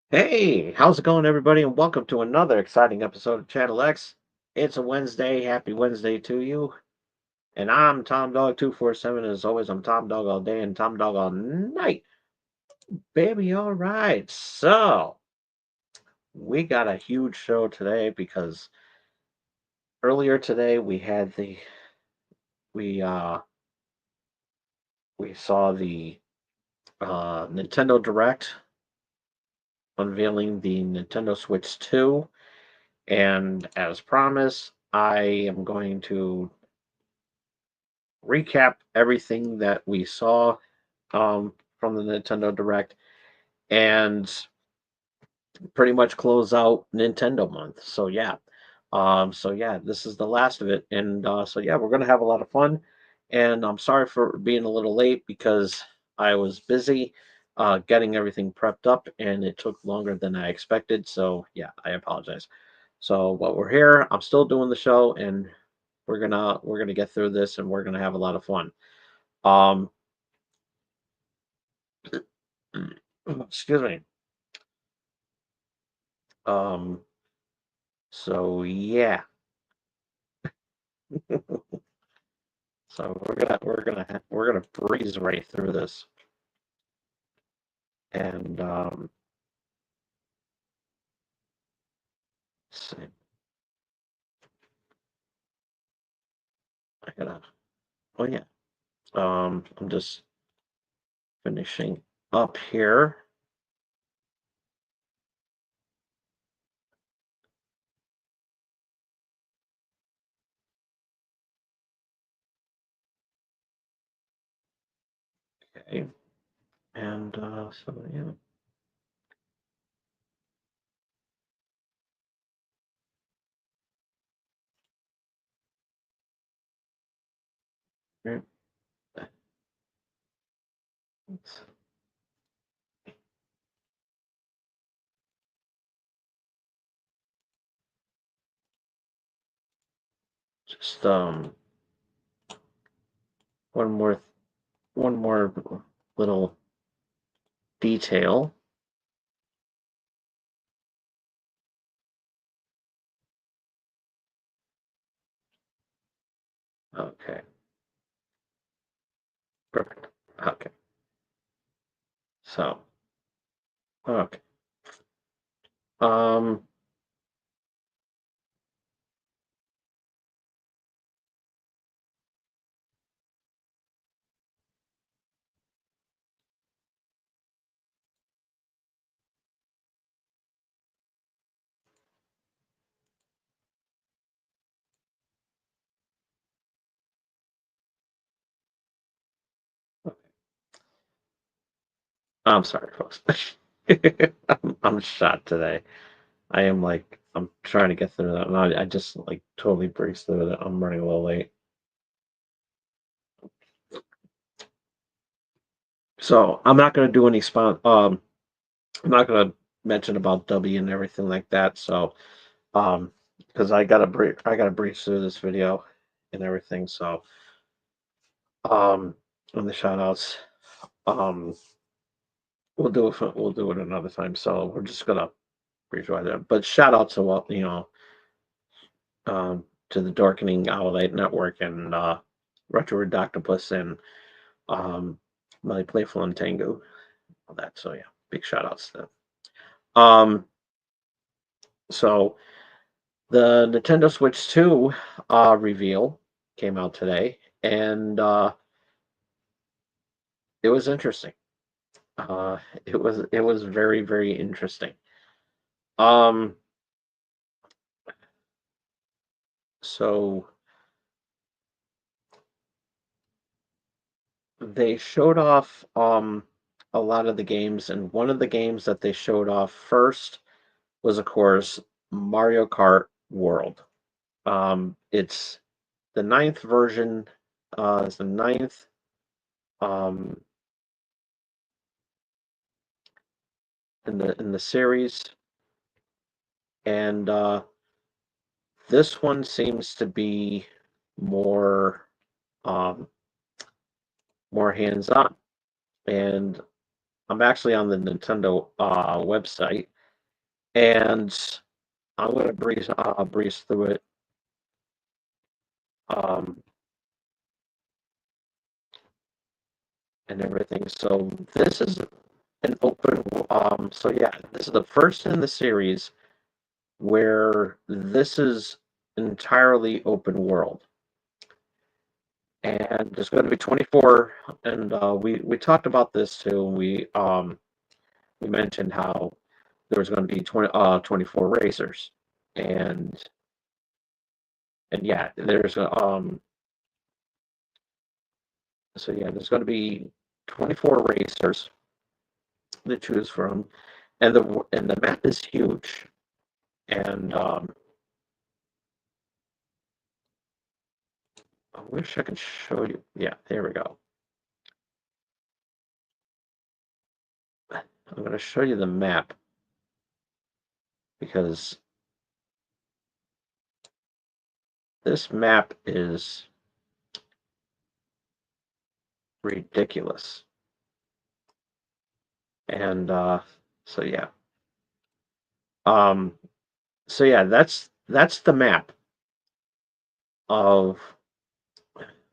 Hey, how's it going, everybody? And welcome to another exciting episode of Channel X. It's a Wednesday. Happy Wednesday to you. And I'm Tom Dog 247. As always, I'm Tom Dog all day and Tom Dog all night. Baby, all right. So, we got a huge show today because earlier today we uh we saw the Nintendo Direct unveiling the Nintendo Switch 2. And as promised, I am going to recap everything that we saw from the Nintendo Direct and pretty much close out Nintendo month. So yeah, this is the last of it, and so yeah, we're gonna have a lot of fun. And I'm sorry for being a little late because I was busy getting everything prepped up, and it took longer than I expected. So yeah, I apologize. But we're here. I'm still doing the show, and we're gonna get through this, and we're gonna have a lot of fun. Um, excuse me. Um, so yeah. So we're gonna breeze right through this. And let's see. I gotta oh yeah. I'm just finishing up here. Okay. And so yeah. Right. Let's just one more one more little detail. Okay. Perfect. Okay. So okay. Um I'm sorry, folks. I'm shot today. I am like I'm trying to get through that, and I just like totally breezed through that. I'm running a little late, so I'm not gonna do any I'm not gonna mention about W and everything like that. So um, because I gotta breeze through this video and everything. So on the shout outs, um, we'll do it another time. So we're just gonna breeze right there. But shout out to to the Darkening Owlite Network and Retro Redoctopus and um, My Playful and Tengu, all that. So yeah, big shout outs to them. Um, so the Nintendo Switch 2 reveal came out today, and it was interesting. It was very very interesting. Um, so they showed off a lot of the games, and one of the games that they showed off first was, of course, Mario Kart World. It's the ninth version. It's the ninth um, in the series, and this one seems to be more um, more hands on. And I'm actually on the Nintendo website, and I'm going to breeze through it. Um, and everything. So this is an open. So yeah, this is the first in the series where this is entirely open world, and there's going to be 24. And we talked about this too. We mentioned how there was going to be 24 racers, and yeah, there's so yeah, there's going to be 24 racers to choose from, and the map is huge. And I wish I could show you. Yeah, there we go. I'm going to show you the map because this map is ridiculous. And so yeah. Um so yeah, that's the map of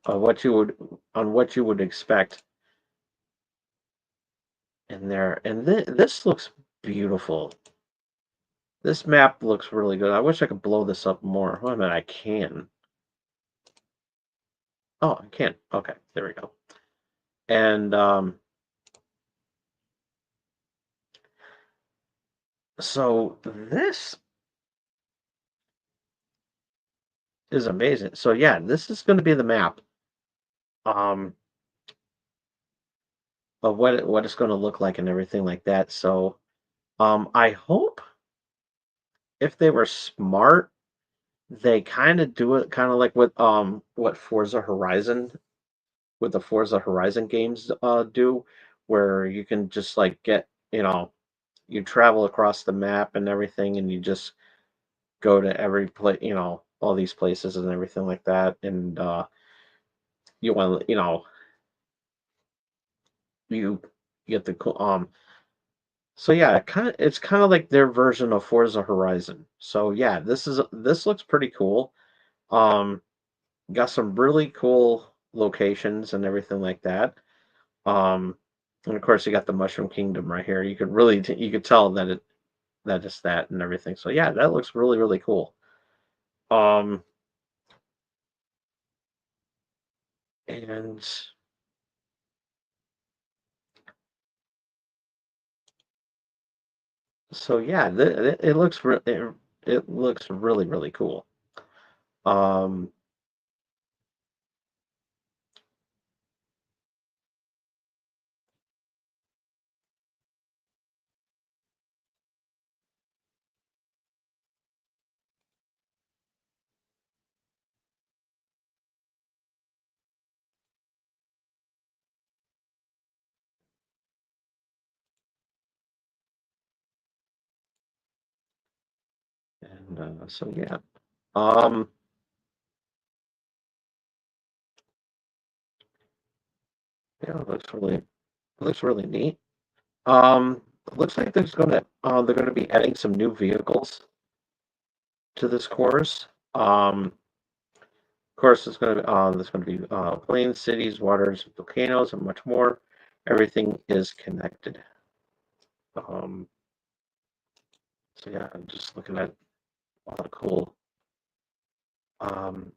what you would what you would expect in there. And this looks beautiful. This map looks really good. I wish I could blow this up more. Well, I mean, I can. Oh, I can. Okay, there we go. And so this is amazing. So yeah, this is going to be the map um of what it's going to look like and everything like that. So I hope if they were smart, they kind of do it kind of like what Forza Horizon with the Forza Horizon games do, where you can just like get, you travel across the map and everything, and you just go to every place, all these places and everything like that, and you want, you get the cool. So yeah, it's kind of like their version of Forza Horizon. So yeah, this looks pretty cool. Um, got some really cool locations and everything like that. Um, and of course you got the Mushroom Kingdom right here. You could really you could tell that it's that and everything. So yeah, that looks really cool. Um, and so yeah, it looks it looks really cool. Um, and so yeah. Um, yeah, it looks really neat. It looks like they're gonna be adding some new vehicles to this course. Of course, there's gonna be plains, cities, waters, volcanoes, and much more. Everything is connected. Um, so yeah, I'm just looking at all the cool. Um,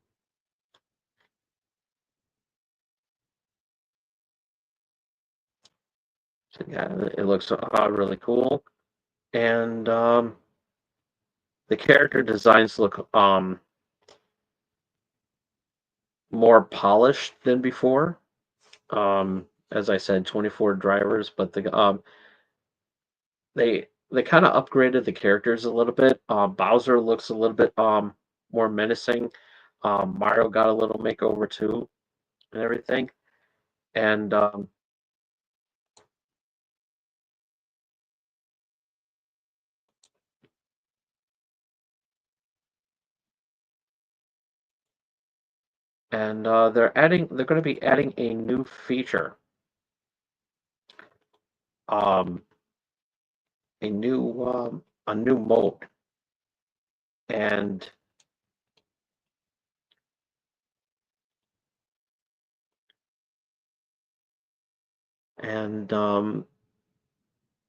so yeah, it looks really cool, and the character designs look more polished than before. As I said, 24 drivers, but they kind of upgraded the characters a little bit. Bowser looks a little bit more menacing. Mario got a little makeover too, and everything. And they're going to be adding a new feature, um, a new a new mode. And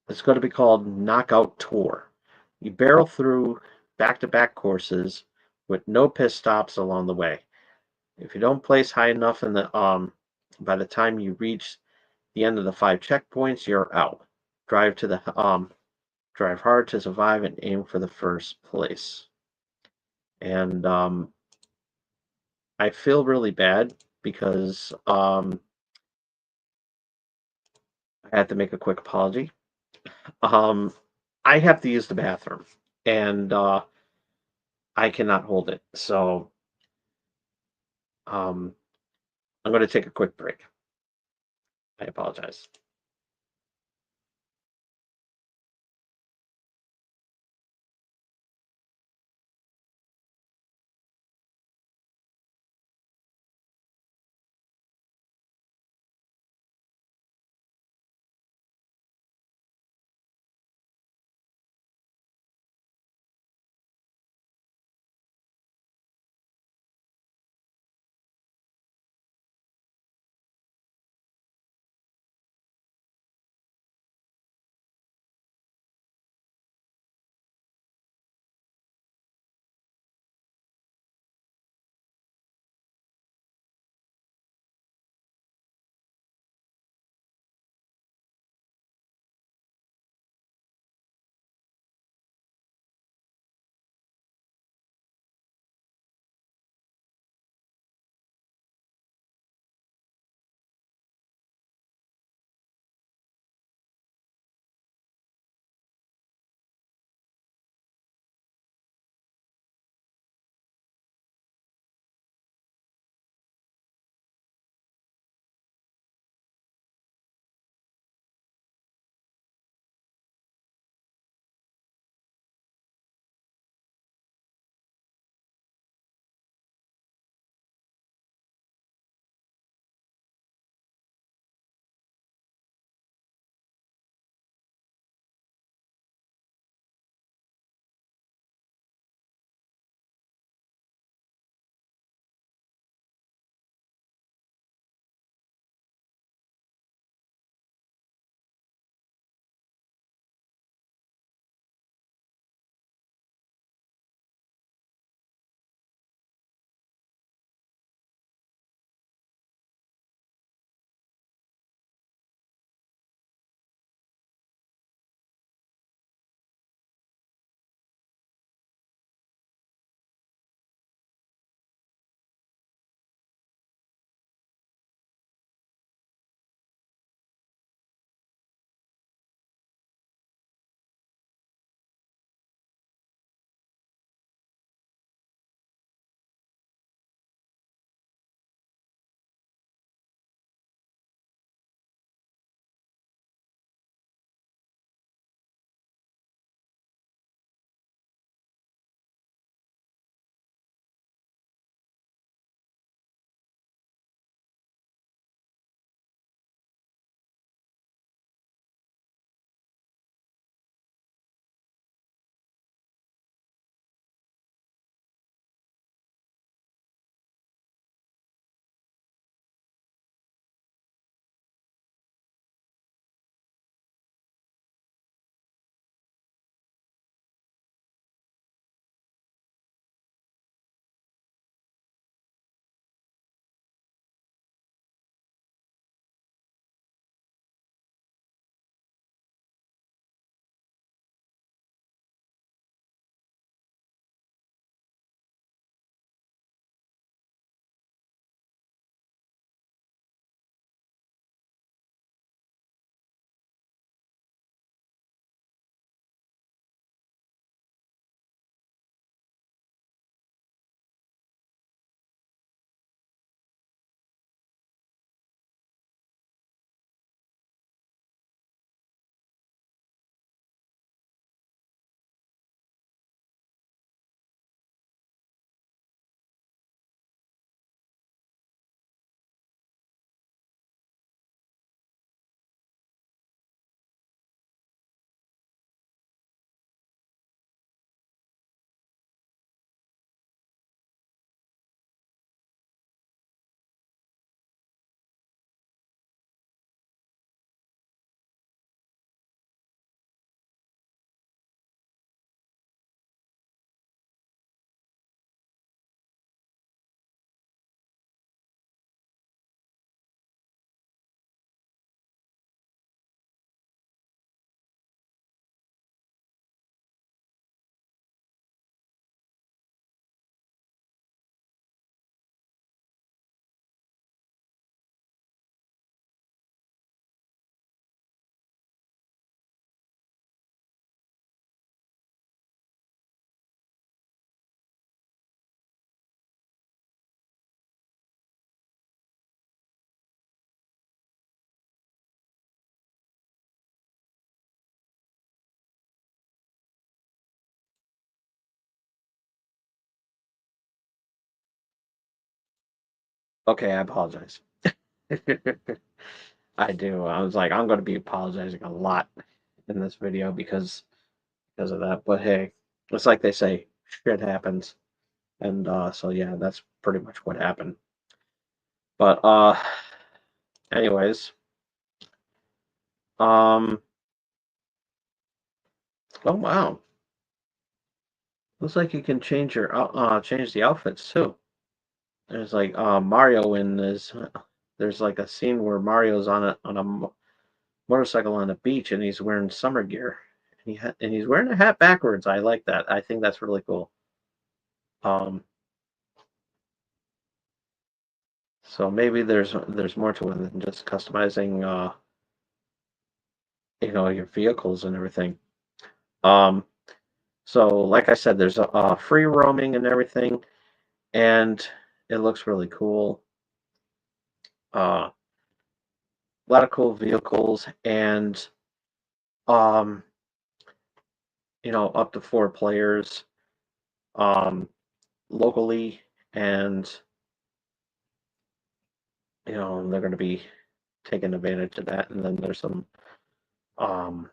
it's going to be called Knockout Tour. You barrel through back-to-back courses with no pit stops along the way. If you don't place high enough in the by the time you reach the end of the 5 checkpoints, you're out. Drive to the drive hard to survive and aim for the first place. And I feel really bad because I had to make a quick apology. Um, I have to use the bathroom, and I cannot hold it. So um, I'm going to take a quick break. I apologize. Okay, I apologize. I do. I was like, I'm going to be apologizing a lot in this video because of that. But hey, it's like they say, shit happens, and so yeah, that's pretty much what happened. But anyways, um, oh wow, looks like you can change your change the outfits too. There's like Mario in this. There's like a scene where Mario's on a motorcycle on a beach and he's wearing summer gear. And he's wearing a hat backwards. I like that. I think that's really cool. Um, so maybe there's more to it than just customizing your vehicles and everything. Um, so like I said, there's a free roaming and everything, and it looks really cool. A lot of cool vehicles and um, up to 4 players um locally, and they're going to be taking advantage of that. And then there's um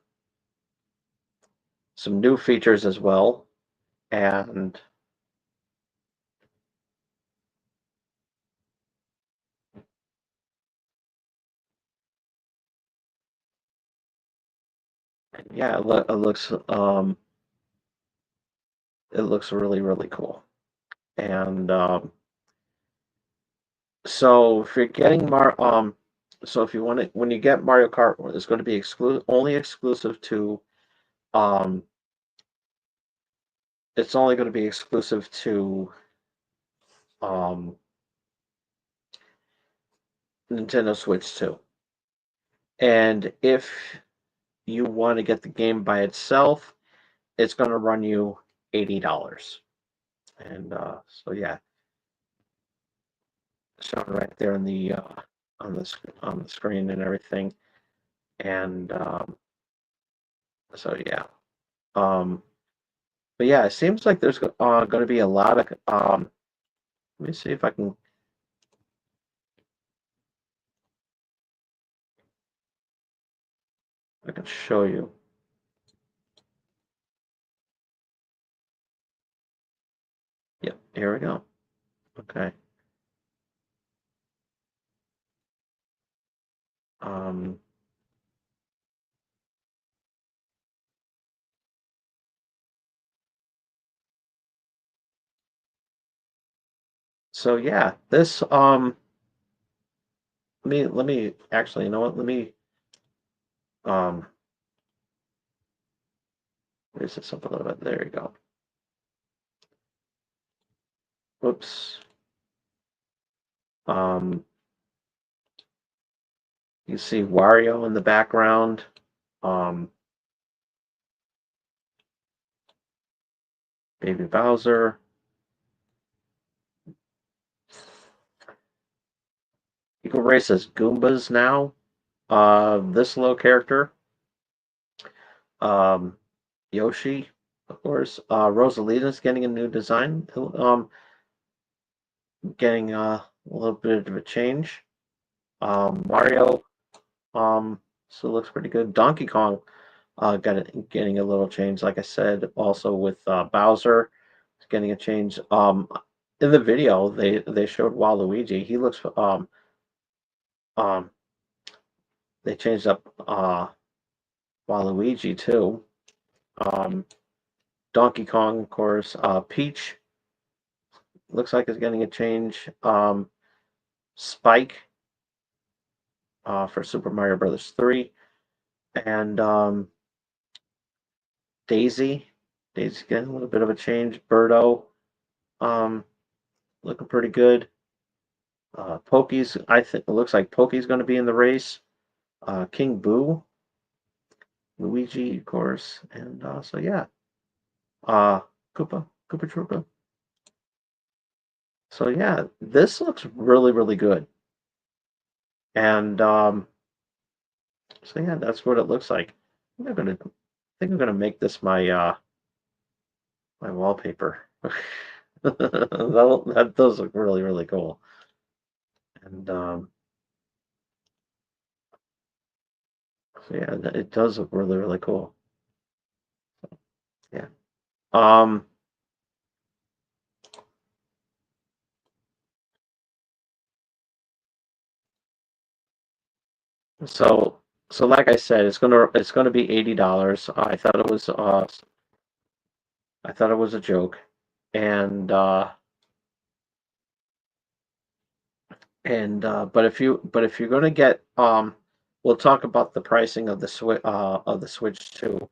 some new features as well. And yeah, it looks really really cool. And so if you're getting so if you want it when you get Mario Kart, it's going to be only exclusive to um it's only going to be exclusive to um Nintendo Switch 2. And if you want to get the game by itself, it's going to run you $80. And so yeah, shown right there on the screen and everything. And so yeah, um, but yeah, it seems like there's going to be a lot of. Let me see if I can show you. Yep, here we go. Okay. Um, so yeah, this let me actually, you know what? Let me um raise this up a little bit. There you go. Whoops. Um, you see Wario in the background. Um, Baby Bowser. You can race as Goombas now. This little character, um, Yoshi, of course. Rosalina's getting a new design, getting a little bit of a change. Mario, so looks pretty good. Donkey Kong, getting a little change, like I said. Also with Bowser, getting a change. In the video, they showed Waluigi. He looks um, they changed up Waluigi too. Um, Donkey Kong, of course. Peach looks like is getting a change. Spike for Super Mario Brothers 3, and Daisy. Daisy's getting a little bit of a change. Birdo, um, looking pretty good. Pokey's, I think it looks like Pokey's going to be in the race. King Boo, Luigi, of course, and so yeah. Uh, Koopa Troopa. So yeah, this looks really really good. And so yeah, that's what it looks like. I think I'm gonna make this my wallpaper. Those look really really cool. And so yeah, it does look really, really cool. Yeah. Um, so so like I said, it's gonna be $80. I thought it was a joke. And but if you're gonna get we'll talk about the pricing of the Switch 2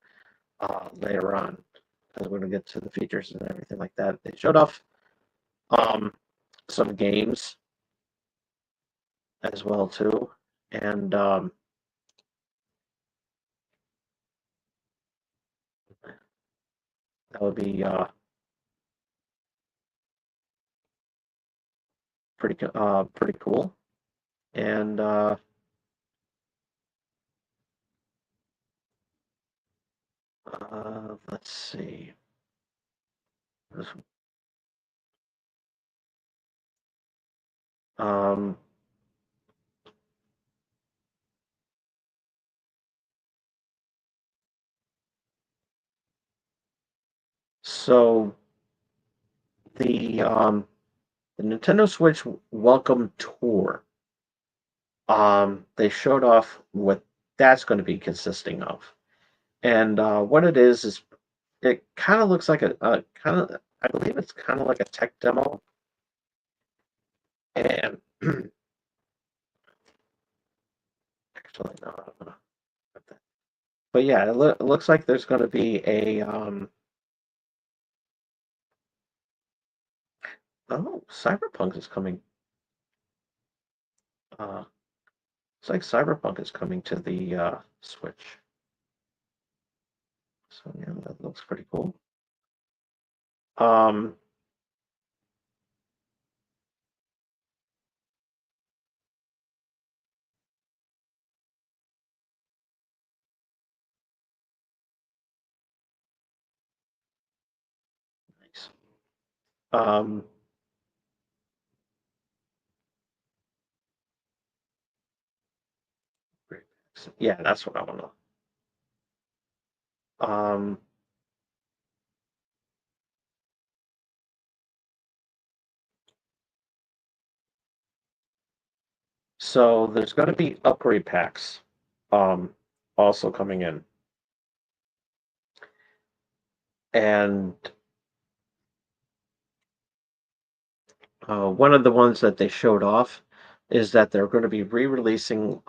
later on, because we're gonna get to the features and everything like that. They showed off um some games as well too, and that would be pretty cool. And let's see. Um, so the Nintendo Switch Welcome Tour. They showed off what that's going to be consisting of, and what it is it kind of looks like a kind of I believe it's kind of like a tech demo, and actually no, but yeah, it looks like there's going to be a oh, Cyberpunk is coming. Uh, it's like Cyberpunk is coming to the Switch. So yeah, that looks pretty cool. Um, nice. Um, yeah, that's what I want to. So there's going to be upgrade packs, um, also coming in, and one of the ones that they showed off is that they're going to be re-releasing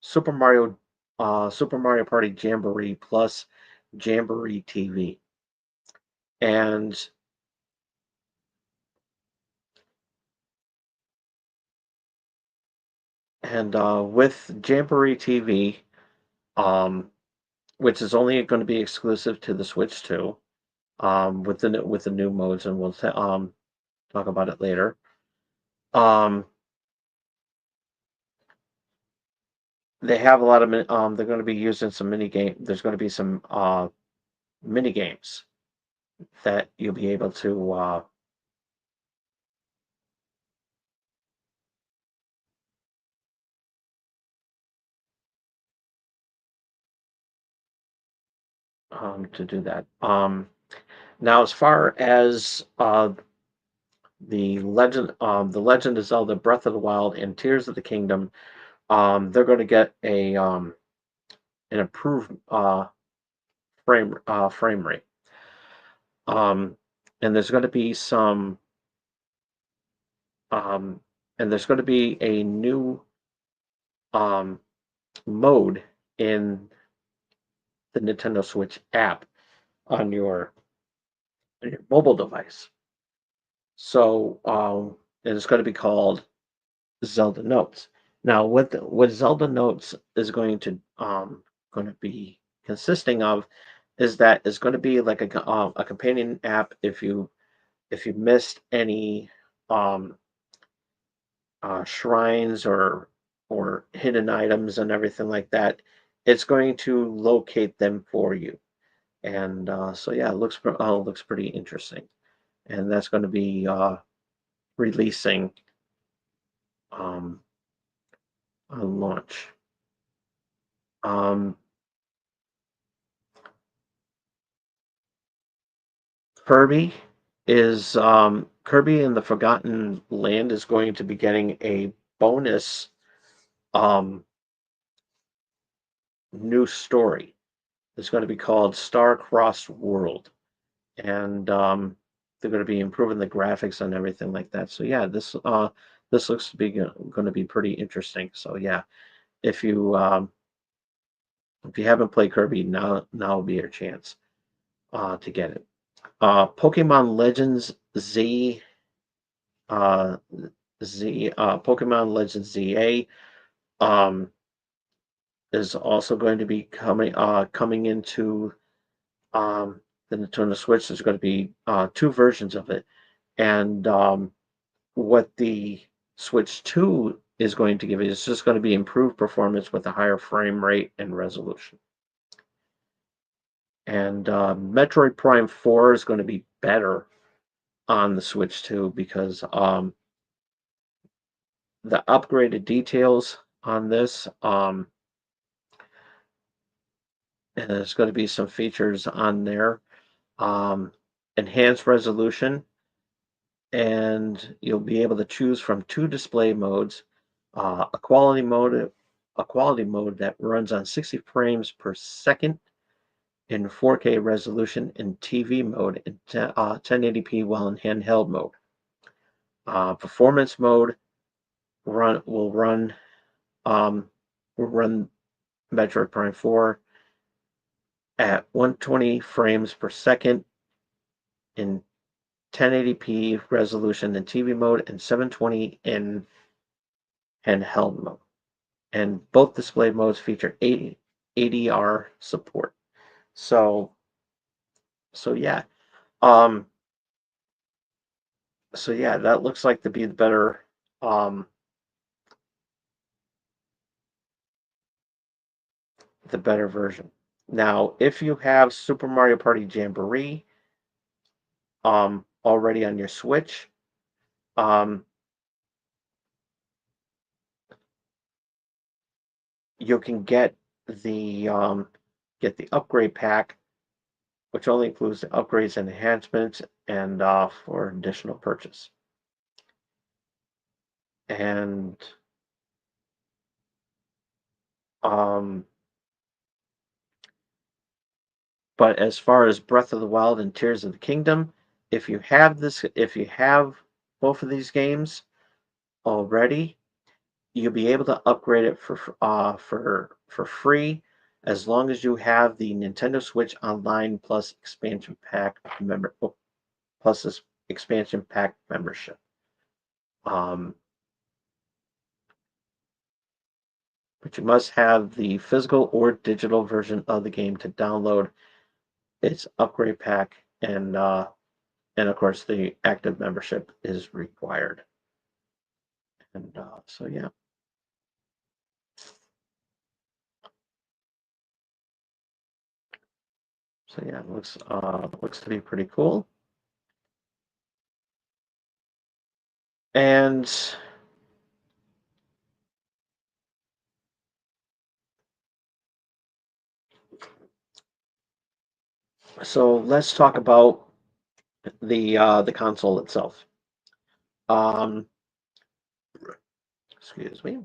Super Mario Party Jamboree plus Jamboree TV, and with Jamboree TV, um, which is only going to be exclusive to the Switch 2, with the new modes, and we'll talk about it later. Um, they have a lot of they're going to be using some mini game. There's going to be some mini games that you'll be able to do that. Now, as far as the Legend of Zelda: Breath of the Wild and Tears of the Kingdom, they're going to get an improved frame rate. Um, and there's going to be some um, and there's going to be a new um, mode in the Nintendo Switch app on your mobile device. So and it's going to be called Zelda Notes. Now, what Zelda Notes is going to be consisting of is that it's going to be like a companion app if you missed any um, shrines or hidden items and everything like that. It's going to locate them for you. And so yeah, it looks pretty interesting, and that's going to be releasing on launch. Um, Kirby Kirby and the Forgotten Land is going to be getting a bonus um, new story. It's going to be called Star-Crossed World, and they're going to be improving the graphics and everything like that. So yeah, this looks to be going to be pretty interesting. So yeah, if you if you haven't played Kirby, now will be your chance to get it. Pokemon Legends Z uh, Pokemon Legends ZA um, is also going to be coming into the Nintendo Switch. There's going to be two versions of it, and what the Switch 2 is going to give you is just going to be improved performance with a higher frame rate and resolution. And Metroid Prime 4 is going to be better on the Switch 2 because the upgraded details on this, and there's going to be some features on there. Enhanced resolution, and you'll be able to choose from two display modes, a quality mode that runs on 60 frames per second in 4K resolution, and TV mode in 1080p while in handheld mode. Performance mode will run Metroid Prime 4 at 120 frames per second in 1080p resolution in TV mode and 720 in handheld mode. And both display modes feature ADR support. So yeah. Um so yeah, that looks like to be the better version. Now, if you have Super Mario Party Jamboree already on your Switch, um you can get the upgrade pack, which only includes the upgrades and enhancements, and for additional purchase. And um, but as far as Breath of the Wild and Tears of the Kingdom, if you have both of these games already, you'll be able to upgrade it for free as long as you have the Nintendo Switch Online plus this expansion pack membership. But you must have the physical or digital version of the game to download its upgrade pack, and of course the active membership is required. And so yeah. So yeah, it looks to be pretty cool. And so let's talk about the console itself. Um, excuse me.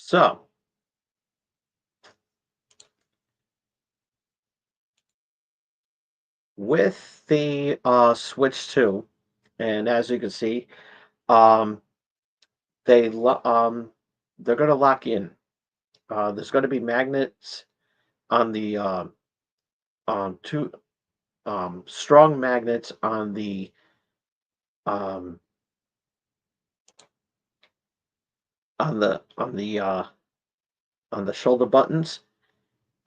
So with the Switch 2, and as you can see, um, they're going to lock in. There's going to be magnets on the two strong magnets um, on the on the uh, on the shoulder buttons.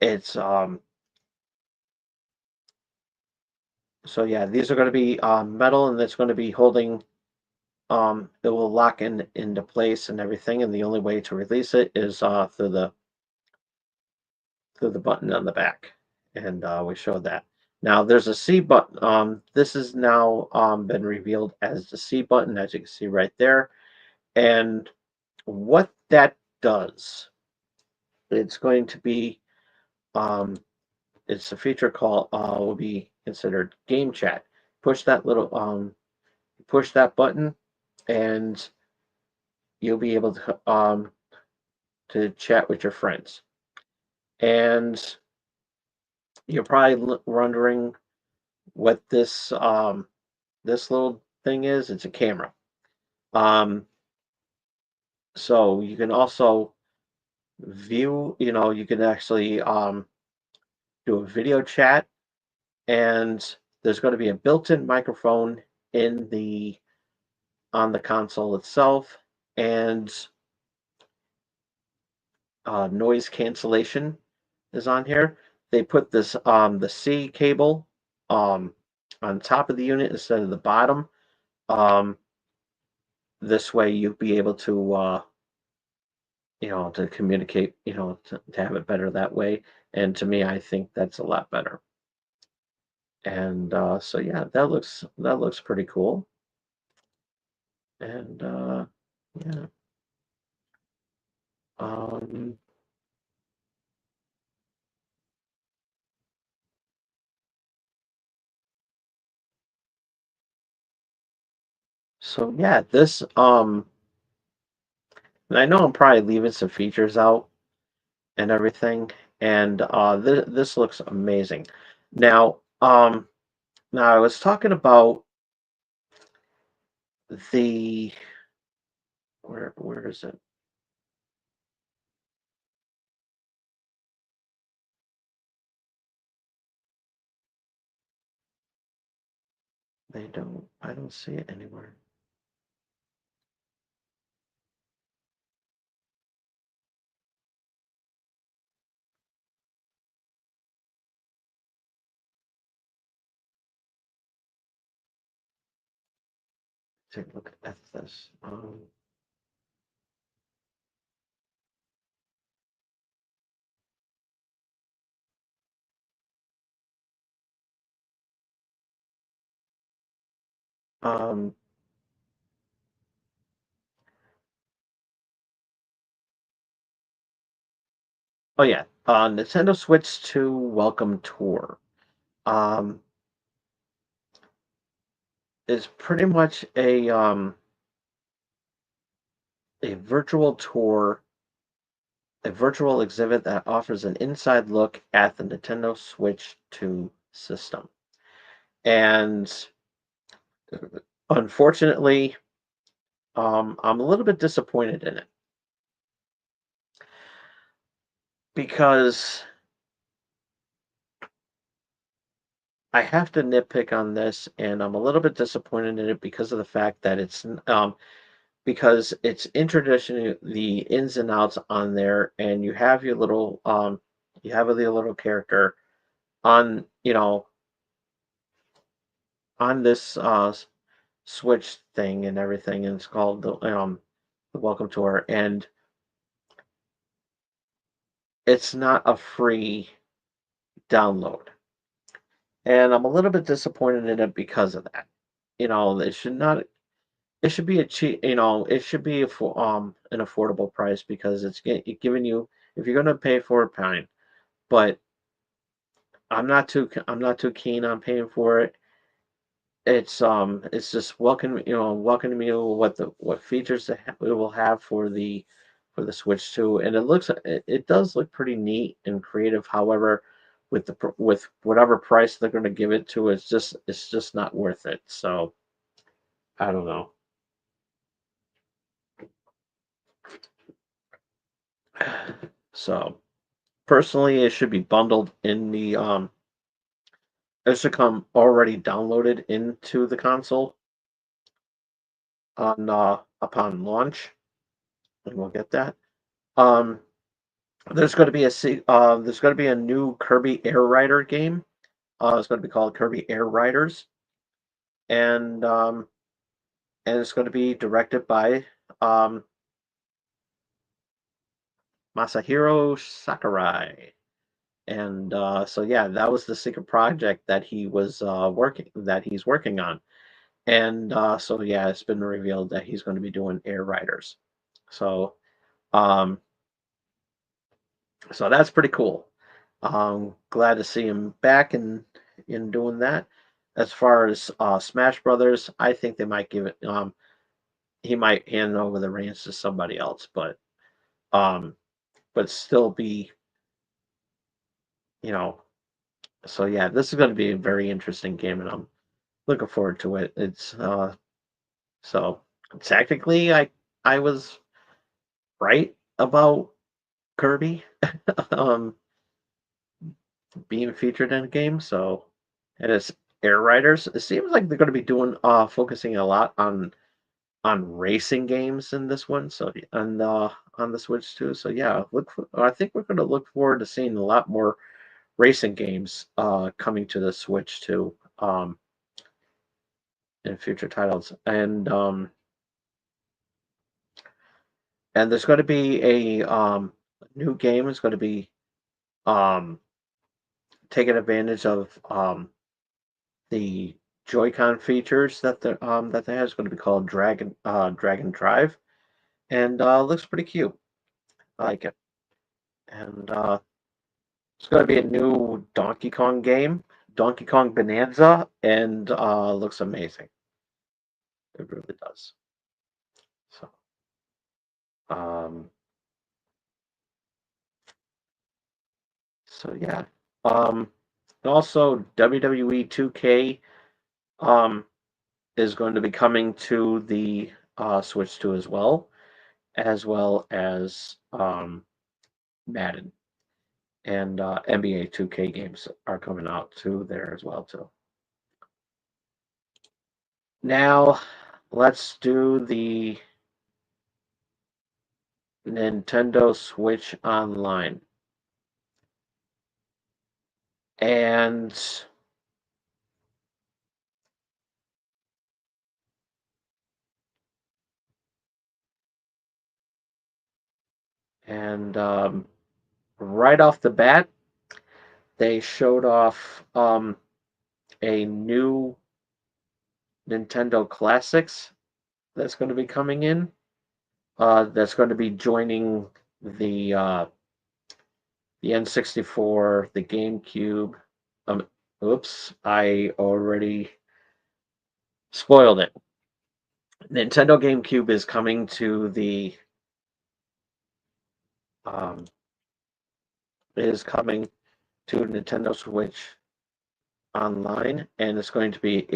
It's so yeah, these are going to be metal, and it's going to be holding it will lock into place and everything, and the only way to release it is through the button on the back, and we showed that. Now there's a C button. This has now been revealed as the C button, as you can see right there. And what that does, it's going to be, um, it's a feature called will be considered game chat. Push that little push that button, and you'll be able to chat with your friends. And you're probably wondering what this little thing is. It's a camera. Um, so you can also view, you can actually do a video chat, and there's going to be a built-in microphone in the on the console itself, and noise cancellation is on here. They put this the C cable um, on top of the unit instead of the bottom. Um, this way you'll be able to communicate, to have it better that way. And to me, I think that's a lot better. And so yeah, that looks pretty cool. And yeah. Um, so yeah, and I know I'm probably leaving some features out and everything, and this looks amazing. Now, now I was talking about the where is it? I don't see it anywhere. Take a look at this. Um, oh yeah, Nintendo Switch 2 Welcome Tour. Um, is pretty much a virtual tour, a virtual exhibit that offers an inside look at the Nintendo Switch 2 system. And unfortunately, I'm a little bit disappointed in it because I have to nitpick on this, and I'm a little bit disappointed in it because of the fact that it's introducing the ins and outs on there, and you have a little character on on this Switch thing and everything, and it's called the Welcome Tour, and it's not a free download, and I'm a little bit disappointed in it because of that. It should not. It should be a cheap. It should be for an affordable price because giving you, if you're gonna pay for it, fine. But I'm not too keen on paying for it. It's just welcoming me to what features it will have for the Switch 2, and it does look pretty neat and creative. However, with whatever price they're going to give it to, it's just not worth it. So I don't know. So personally, it should be bundled in the it should come already downloaded into the console on upon launch, and we'll get that. Um, there's going to be a new Kirby Air Rider game. It's going to be called Kirby Air Riders, and and it's going to be directed by um, Masahiro Sakurai. And so yeah, that was the secret project that he's working on. And so yeah, it's been revealed that he's going to be doing Air Riders. So um, so that's pretty cool. Glad to see him back in doing that. As far as Smash Brothers, I think they might give it. He might hand over the reins to somebody else, um, but still be, you know. So yeah, this is going to be a very interesting game, and I'm looking forward to it. It's so technically, I was right about Kirby um, being featured in a game. So it is Air Riders. It seems like they're going to be doing focusing a lot on racing games in this one. So and on the Switch too. So yeah, I think we're going to look forward to seeing a lot more racing games coming to the Switch too in future titles. And there's going to be a new game. It's going to be um, taking advantage of the Joy-Con features that they have. Is going to be called Dragon Drive, and looks pretty cute. I like it. And it's going to be a new Donkey Kong game, Donkey Kong Bonanza, and looks amazing. It really does. So, um, so yeah. And also WWE 2K um, is going to be coming to the Switch 2 as well as Madden and NBA 2K games are coming out too there as well too. Now, let's do the Nintendo Switch Online. And and right off the bat, they showed off a new Nintendo Classics that's going to be coming in. That's going to be joining the N64, the GameCube. Um, oops, I already spoiled it. Nintendo GameCube is coming to the um, is coming to Nintendo Switch Online, and it's going to be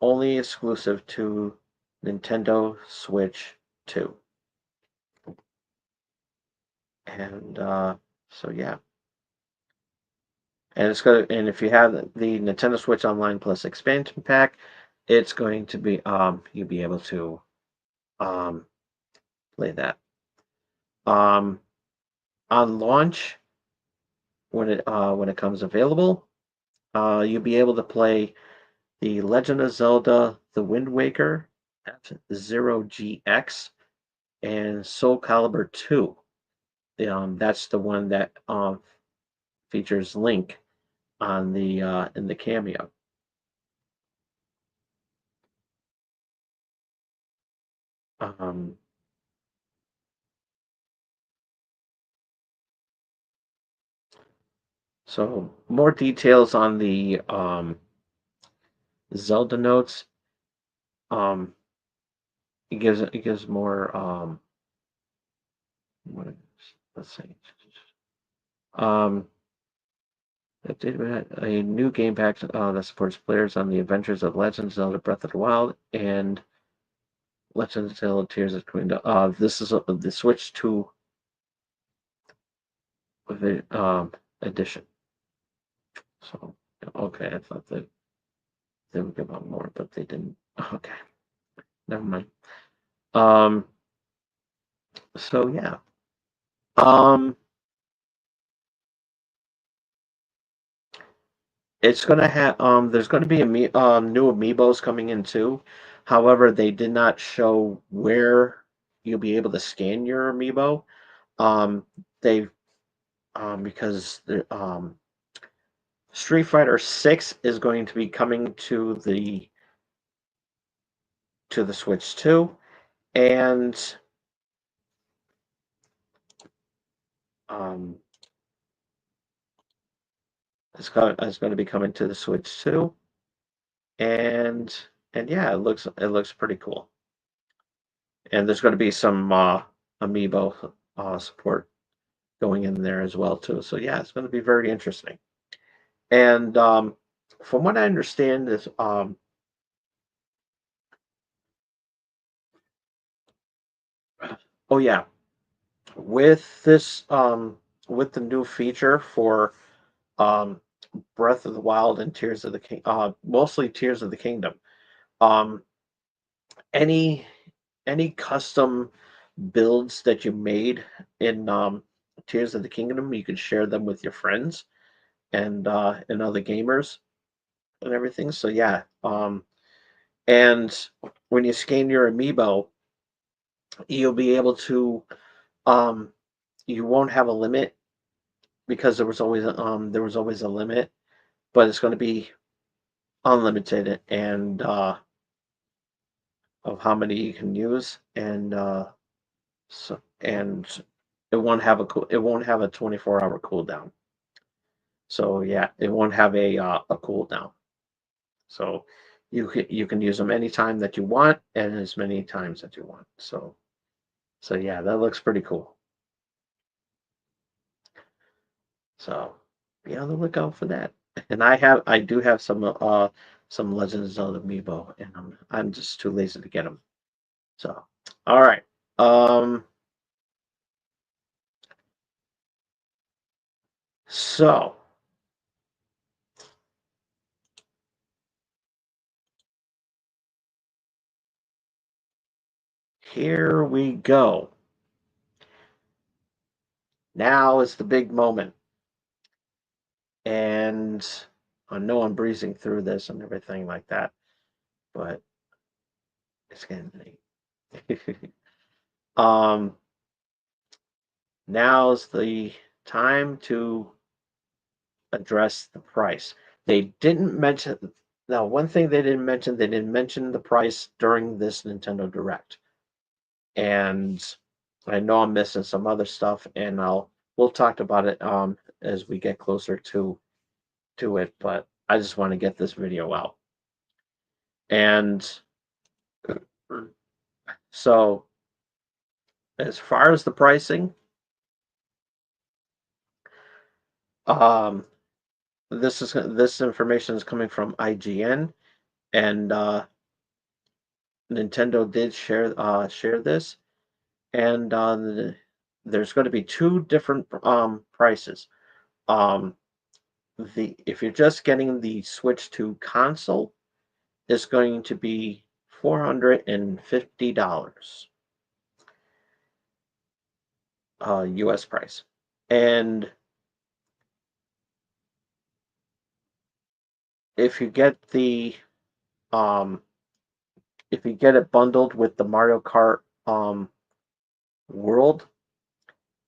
only exclusive to Nintendo Switch 2. And so yeah, and if you have the Nintendo Switch Online Plus expansion pack, it's going to be you'll be able to um play that. Um, on launch, when it comes available, you'll be able to play the Legend of Zelda: The Wind Waker, F-Zero GX, and Soul Calibur 2. That's the one that features Link on the in the cameo. Um, so more details on the Zelda notes. Um, it gives more what let's see. Um, a new game pack that supports players on the adventures of Legend of Zelda: Breath of the Wild and Legend of Zelda: Tears of the Kingdom. This is the Switch 2 edition. So okay, I thought that they would give out more, but they didn't. Okay, never mind. Um, so yeah. Um, It's gonna have there's gonna be new amiibos coming in too. However, they did not show where you'll be able to scan your amiibo. They because Street Fighter 6 is going to be coming to the Switch too, and um, it's going to be coming to the Switch too, and yeah, it looks pretty cool. And there's going to be some amiibo support going in there as well too. So yeah, it's going to be very interesting. And from what I understand is oh yeah, with this with the new feature for um Breath of the Wild and Tears of the King, mostly Tears of the Kingdom. Um, any custom builds that you made in Tears of the Kingdom, you can share them with your friends and other gamers and everything. So yeah, and when you scan your amiibo, you'll be able to um, you won't have a limit because there was always a limit, but it's going to be unlimited and of how many you can use and so and it won't have a 24-hour cooldown. So yeah, it won't have a cooldown. So you can use them anytime that you want and as many times that you want. So yeah, that looks pretty cool. So be on the lookout for that. And I do have some Legends of Zelda amiibo, and I'm just too lazy to get them. So all right. Um so here we go. Now is the big moment. And I know I'm breezing through this and everything like that, but it's getting late. um, Now's the time to address the price. They didn't mention now. One thing they didn't mention the price during this Nintendo Direct, and I know I'm missing some other stuff, and we'll talk about it as we get closer to it. But I just want to get this video out, and so as far as the pricing, um, this information is coming from IGN, and Nintendo did share this, and there's going to be two different prices. Um, the If you're just getting the Switch 2 console, it's going to be $450 US price, and if you get the um, if you get it bundled with the Mario Kart World,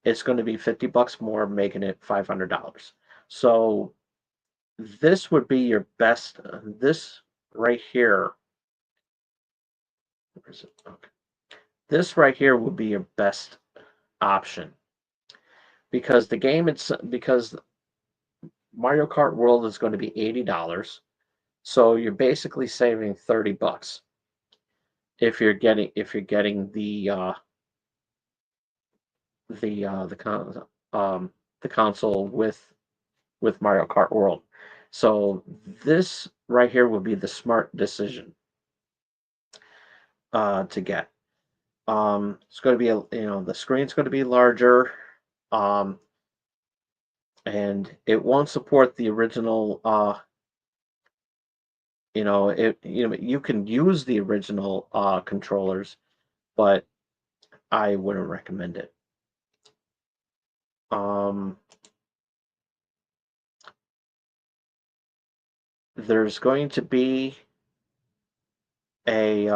it's going to be $50 more, making it $500. So this would be your best. This right here, where is it? Okay. This right here would be your best option because because Mario Kart World is going to be $80. So you're basically saving $30 if you're getting the uh, the con- um, the console with Mario Kart World. So this right here would be the smart decision to get. It's going to be the screen's going to be larger, um, and it won't support the original. You can use the original controllers, but I wouldn't recommend it. Um, there's going to be a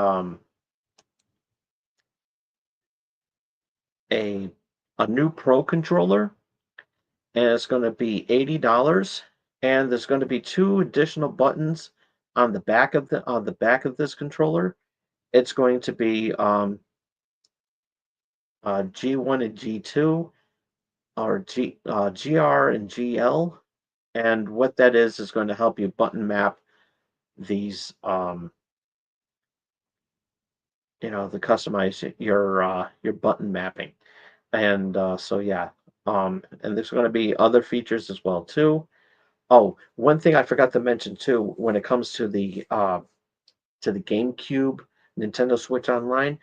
a a new Pro controller, and it's going to be $80. And there's going to be two additional buttons on the back of this controller. It's going to be G1 and G2, or GR and GL. And what that is going to help you button map these, the customize your button mapping. And so yeah, and there's going to be other features as well too. Oh, one thing I forgot to mention too, when it comes to the GameCube Nintendo Switch Online,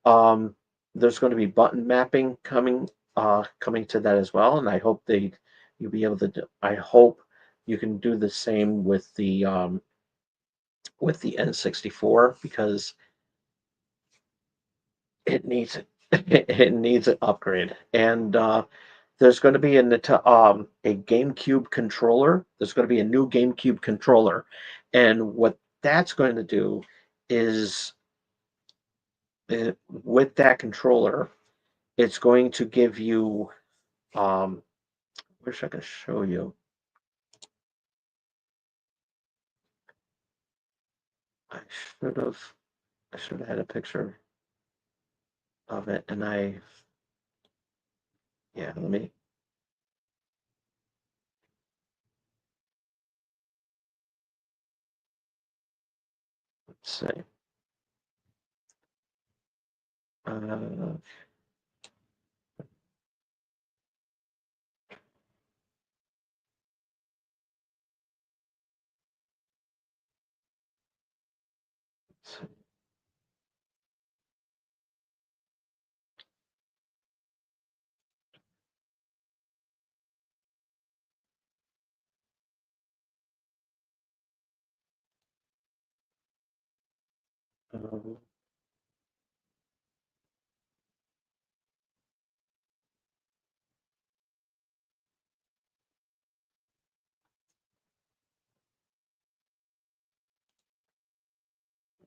um, there's going to be button mapping coming to that as well, and I hope you'll be able to. I hope you can do the same with the N64, because it needs it needs an upgrade. And there's going to be a GameCube controller. There's going to be a new GameCube controller, and what that's going to do is, with that controller, it's going to give you. Wish I could show you. I should have. I should have had a picture of it, and yeah. Let's see. Uh, let's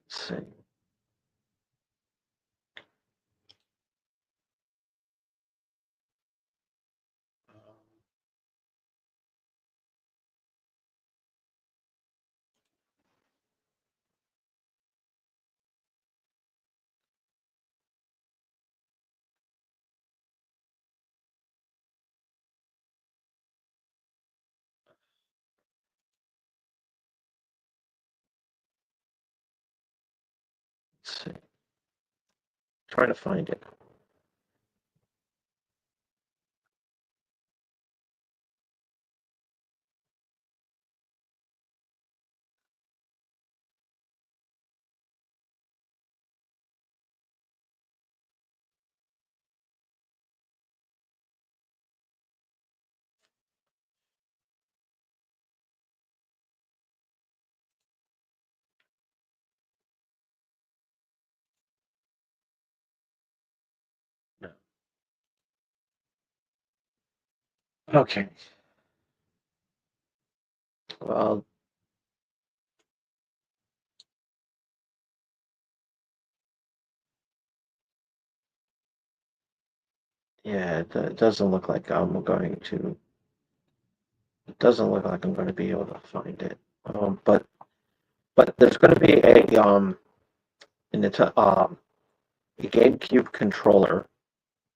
let's see. Let's see. Trying to find it. No. Okay. Well, yeah, it doesn't look like I'm going to. It doesn't look like I'm going to be able to find it. But there's going to be in the a GameCube controller,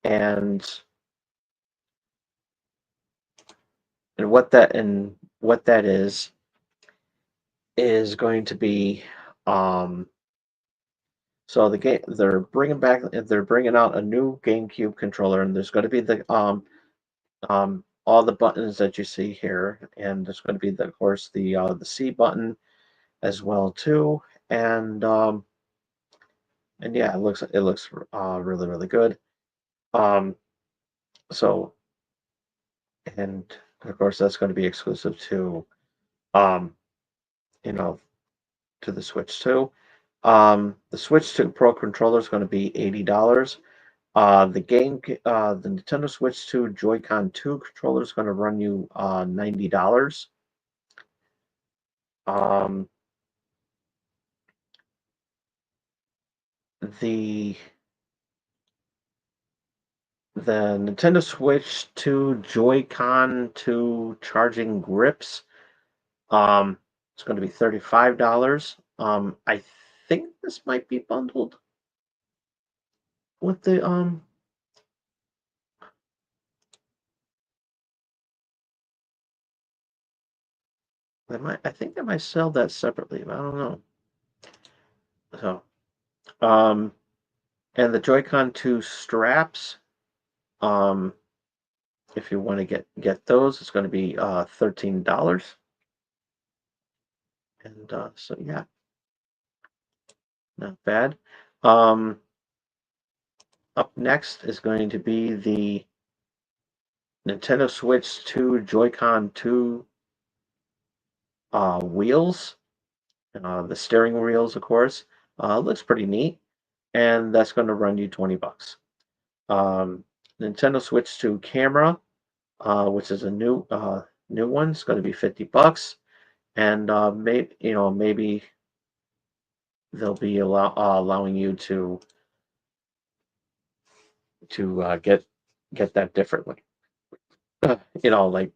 and what that is going to be, um so they're bringing out a new GameCube controller, and there's going to be all the buttons that you see here, and there's going to be, of course, the C button as well too. And yeah, it looks really, really good. Um so and of course that's going to be exclusive um you know to the Switch too. The Switch 2 Pro controller is going to be $80. The Nintendo Switch 2 Joy-Con 2 controller is going to run you $90. Um, the the Nintendo Switch 2 Joy-Con 2 charging grips. Um, it's going to be $35. I think this might be bundled with the they might, I think they might sell that separately, but I don't know. So, um, and the Joy-Con 2 straps, um, if you want to get those, it's going to be $13. And so yeah, not bad. Um, Up next is going to be the Nintendo Switch 2 Joy-Con 2 wheels, the steering wheels, of course. Looks pretty neat, and that's going to run you $20. Um, Nintendo Switch 2 camera, which is a new one, is going to be $50, and maybe they'll be allowing you to get that differently. Like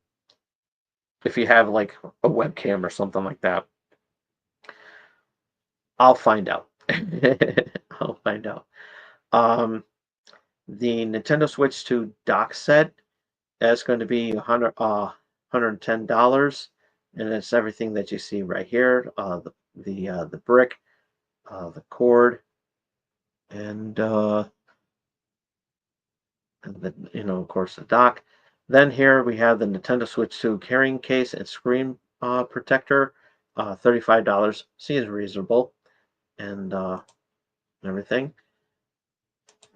if you have like a webcam or something like that, I'll find out. I'll find out. Um, the Nintendo Switch 2 dock set is going to be $110, and it's everything that you see right here. The brick, the cord, and of course the dock. Then here we have the Nintendo Switch 2 carrying case and screen protector, $35. Seems reasonable, and everything.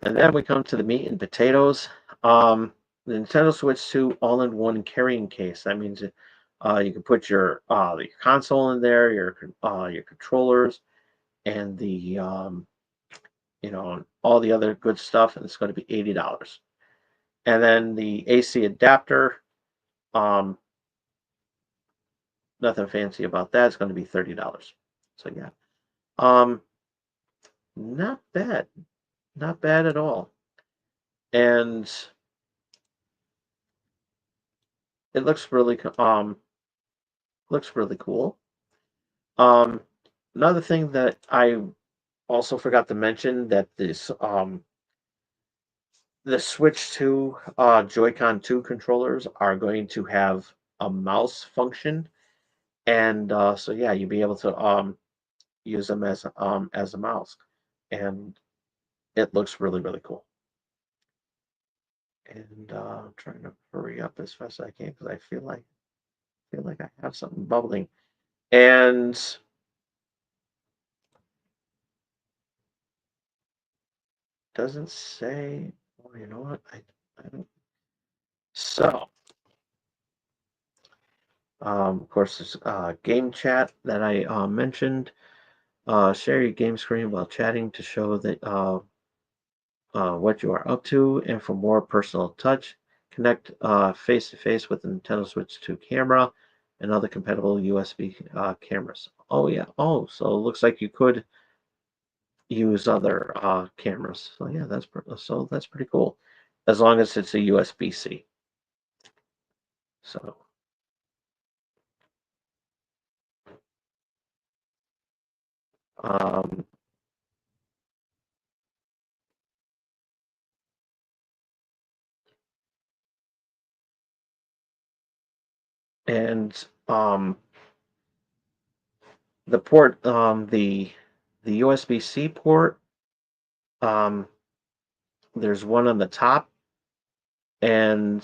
And then we come to the meat and potatoes. The Nintendo Switch 2 all-in-one carrying case. That means you can put your console in there, your controllers, and the all the other good stuff, and it's going to be $80. And then the AC adapter, um, nothing fancy about that. It's going to be $30. So yeah, um, not bad, not bad at all. And it looks really cool. Um, Another thing that I also forgot to mention that the Switch 2 Joy-Con 2 controllers are going to have a mouse function, and so yeah, you'll be able to use them as a mouse, and it looks really really cool. And I'm trying to hurry up as fast as I can because I feel like I have something bubbling, and doesn't say. Oh, you know what? I don't. So, of course, there's game chat that I mentioned. Share your game screen while chatting to show that what you are up to, and for more personal touch, connect face to face with the Nintendo Switch 2 camera and other compatible USB cameras. Oh yeah. Oh, so it looks like you could use other cameras. So yeah, that's pretty cool, as long as it's a USB-C. So. Um, and the port, the USB-C port, um, there's one on the top, and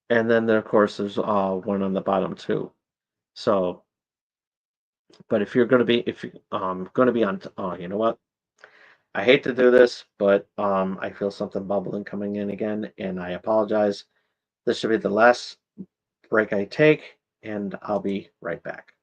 then there, of course, there's one on the bottom too. So, but if you gonna be on, you know what? I hate to do this, but I feel something bubbling coming in again, and I apologize. This should be the last break I take, and I'll be right back.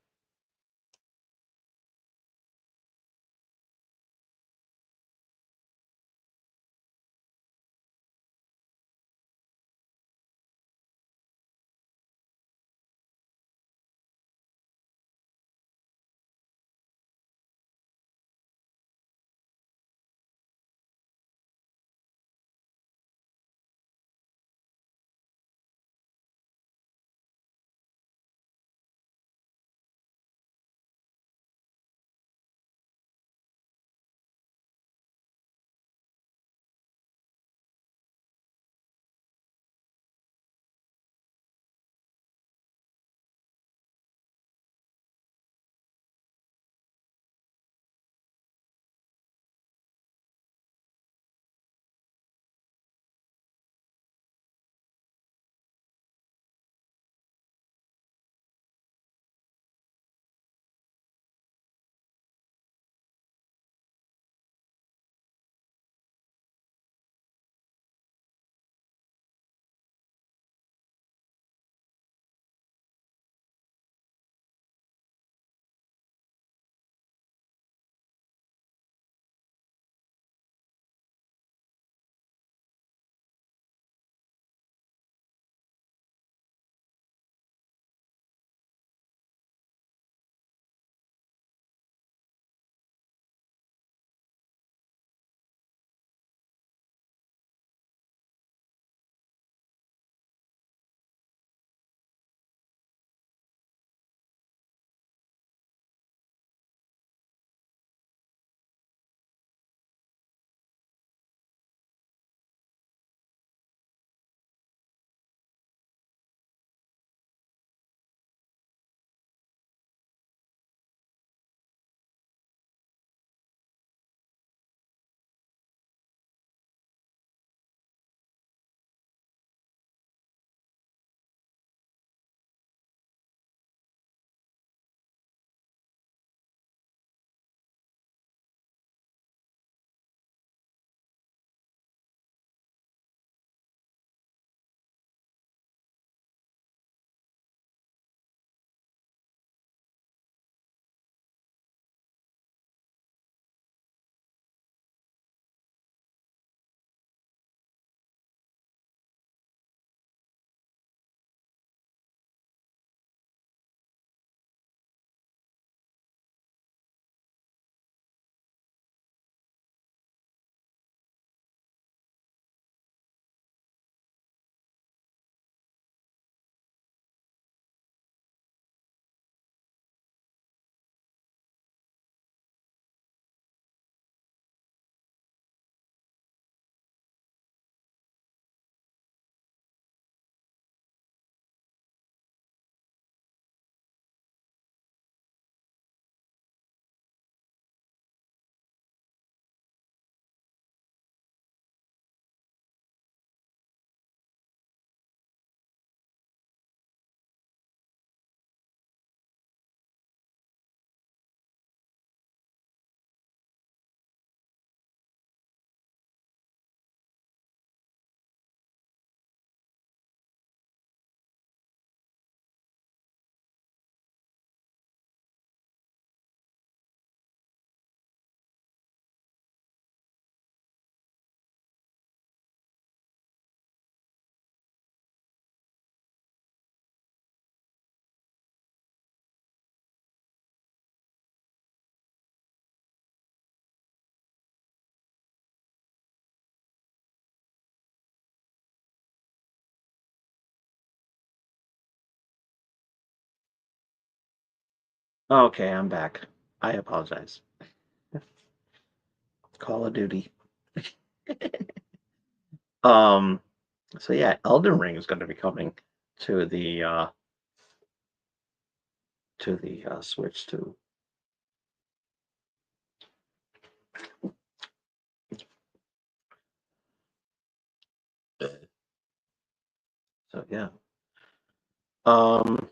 Okay, I'm back. I apologize. Call of Duty. Um, so yeah, Elden Ring is going to be coming to the Switch too. So yeah. Um,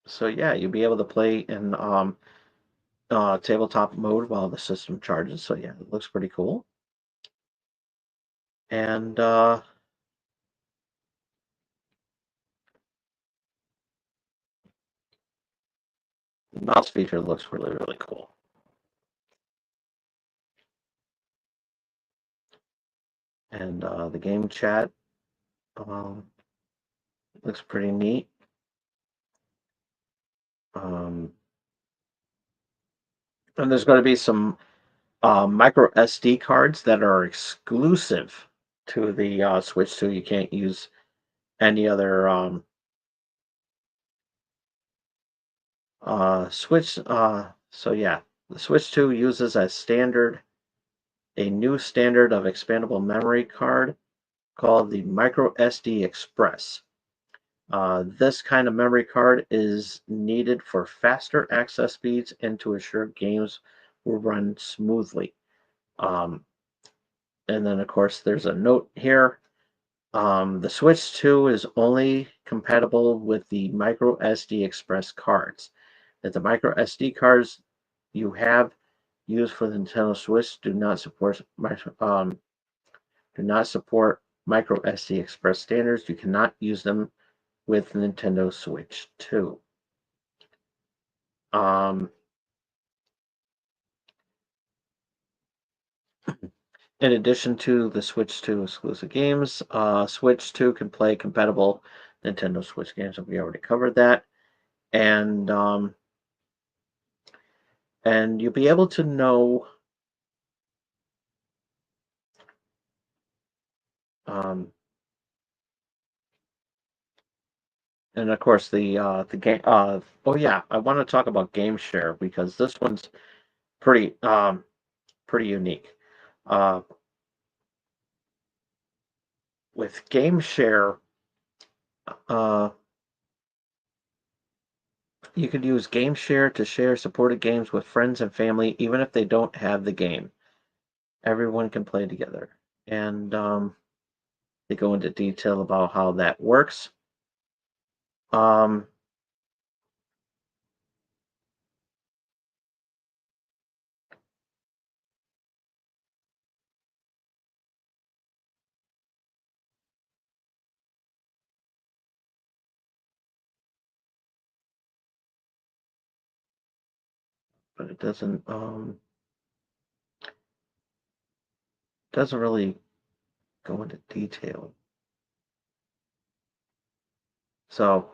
so yeah, you'll be able to play in tabletop mode while the system charges. So yeah, it looks pretty cool. And the mouse feature looks really, really cool. And the game chat um, looks pretty neat. Um, and there's going to be some micro SD cards that are exclusive to the Switch 2. You can't use any other Switch. So yeah, the Switch 2 uses a new standard of expandable memory card called the Micro SD Express. This kind of memory card is needed for faster access speeds and to ensure games will run smoothly. Um, and then, of course, there's a note here. The Switch 2 is only compatible with the micro SD Express cards. That the micro SD cards you have used for the Nintendo Switch do not support micro SD Express standards. You cannot use them with Nintendo Switch 2. Um, in addition to the Switch 2 exclusive games, Switch 2 can play compatible Nintendo Switch games, and we already covered that. And you'll be able to know um, and of course the game oh yeah, I want to talk about game share because this one's pretty pretty unique. Uh, with game share, uh, you could use game share to share supported games with friends and family even if they don't have the game. Everyone can play together. And they go into detail about how that works. Um, but it doesn't really go into detail. So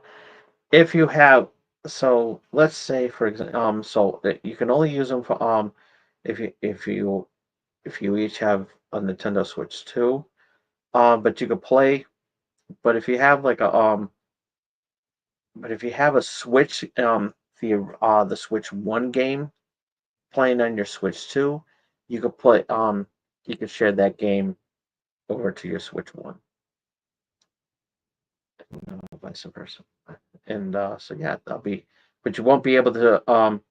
if you have, so let's say for example, so that you can only use them for if you each have a Nintendo Switch 2, but you could play. But if you have like but if you have a Switch, the Switch 1 game playing on your Switch 2, you could play you could share that game over to your Switch 1, vice versa. And so yeah, that'll be, but you won't be able to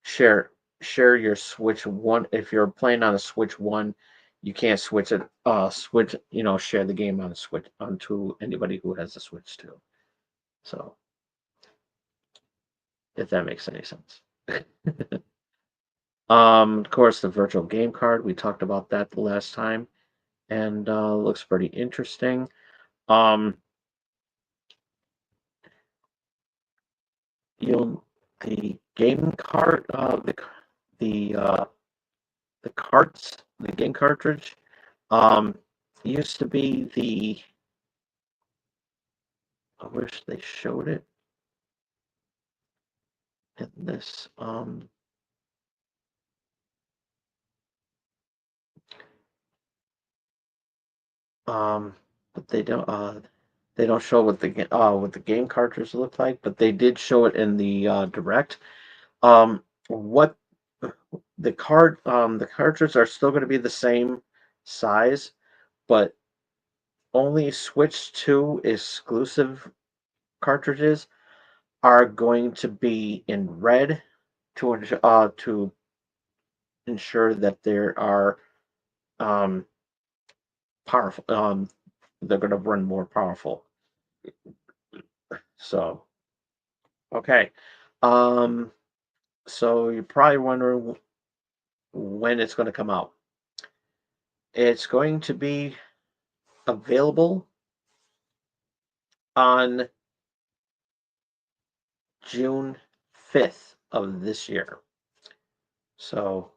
share your Switch 1 if you're playing on a Switch 1. You can't share the game on a Switch onto anybody who has a Switch 2. So if that makes any sense. Of course, the virtual game card, we talked about that the last time, and looks pretty interesting. Um, you'll the game card, the uh, the carts, the game cartridge, um, used to be the. I wish they showed it in this. Um, but they don't. They don't show what the game cartridge look like, but they did show it in the direct. What the cartridges are still going to be the same size, but only Switch 2 exclusive cartridges are going to be in red to ensure that there are um, powerful. They're going to run more powerful. So okay. Um, so you're probably wondering when it's going to come out. It's going to be available on June 5th of this year. So,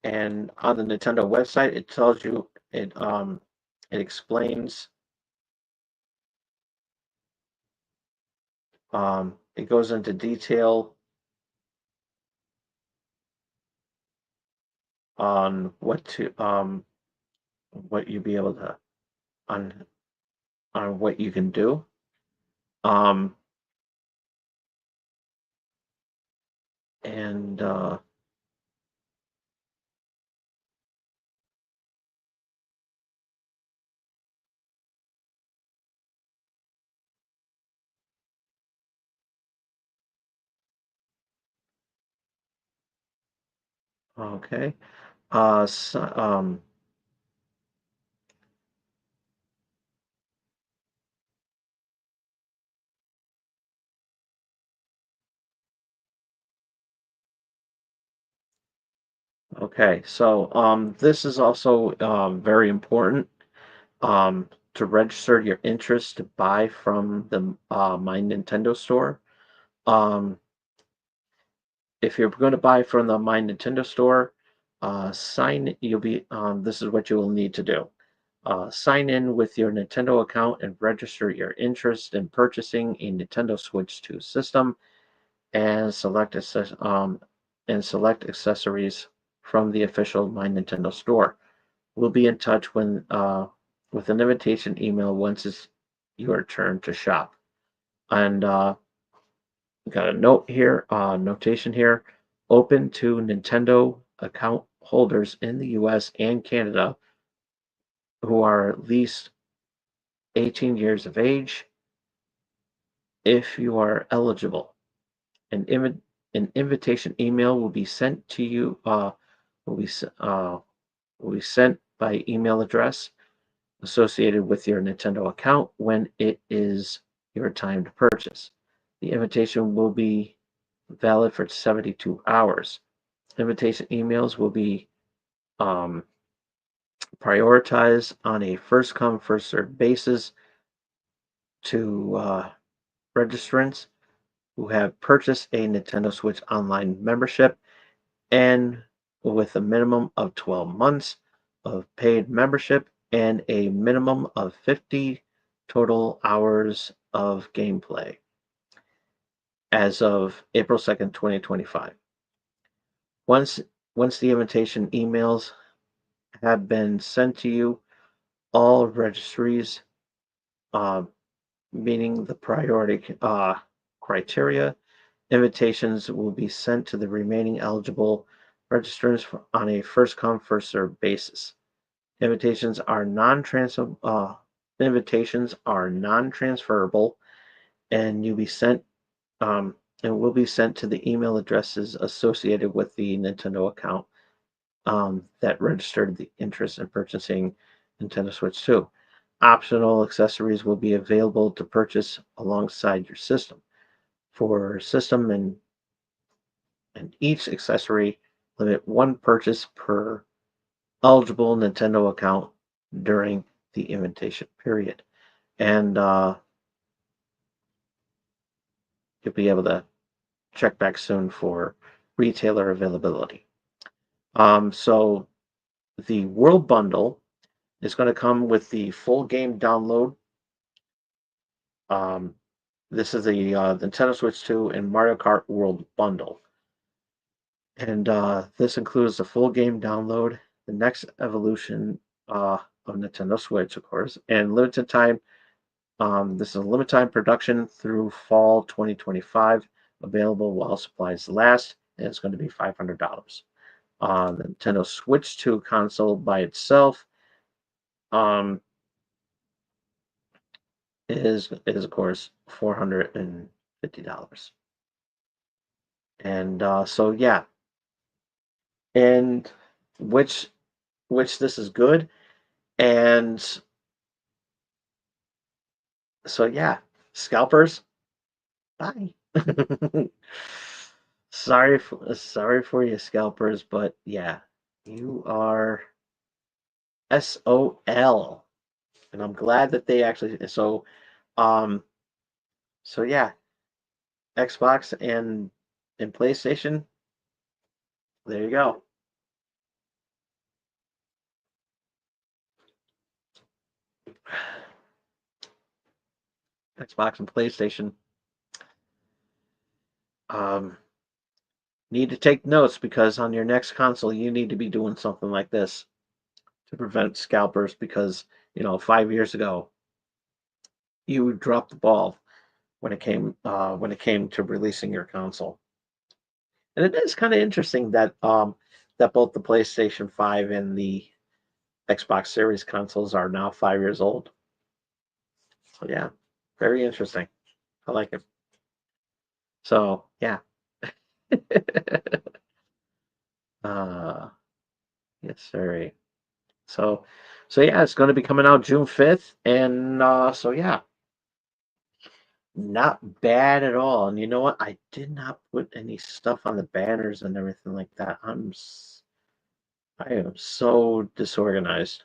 and on the Nintendo website, it tells you it explains it goes into detail on what you be able to on on what you can do. Um, and okay. So, okay. So this is also very important to register your interest to buy from the My Nintendo store. Um, if you're going to buy from the My Nintendo store, sign. You'll be. This is what you will need to do. Sign in with your Nintendo account and register your interest in purchasing a Nintendo Switch 2 system, and select accessories from the official My Nintendo store. We'll be in touch with an invitation email once it's your turn to shop. And got a notation here. Open to Nintendo account holders in the US and Canada who are at least 18 years of age. If you are eligible, an, an invitation email will be sent to you, will be, will be sent by email address associated with your Nintendo account when it is your time to purchase. The invitation will be valid for 72 hours. Invitation emails will be um, prioritized on a first come, first served basis to registrants who have purchased a Nintendo Switch Online membership and with a minimum of 12 months of paid membership and a minimum of 50 total hours of gameplay as of April 2nd, 2025. Once once the invitation emails have been sent to you, all registries uh, meeting the priority criteria, invitations will be sent to the remaining eligible registrants on a first come first served basis. Invitations are non-transferable, and you be sent and will be sent to the email addresses associated with the Nintendo account that registered the interest in purchasing Nintendo Switch 2. Optional accessories will be available to purchase alongside your system. For system and each accessory, limit one purchase per eligible Nintendo account during the invitation period. And you'll be able to check back soon for retailer availability. So the World Bundle is going to come with the full game download. Um, this is the Nintendo Switch 2 and Mario Kart World Bundle. And this includes the full game download, the next evolution of Nintendo Switch, of course, and limited time This is a limited time production through fall 2025, available while supplies last, and it's going to be $500. The Nintendo Switch 2 console by itself um, is of course $450. And so yeah, and which this is good, and so yeah, scalpers, bye. Sorry for you scalpers, but yeah, you are SOL. And I'm glad that they actually um so yeah, Xbox and PlayStation, there you go. Xbox and PlayStation um need to take notes, because on your next console you need to be doing something like this to prevent scalpers, because 5 years ago you dropped the ball when it came to releasing your console. And it is kind of interesting that that both the PlayStation 5 and the Xbox Series consoles are now 5 years old. So yeah, very interesting. I like it. So yeah. uh yes, sir. So yeah, it's going to be coming out June 5th, and so yeah, not bad at all. And you know what? I did not put any stuff on the banners and everything like that. I am so disorganized.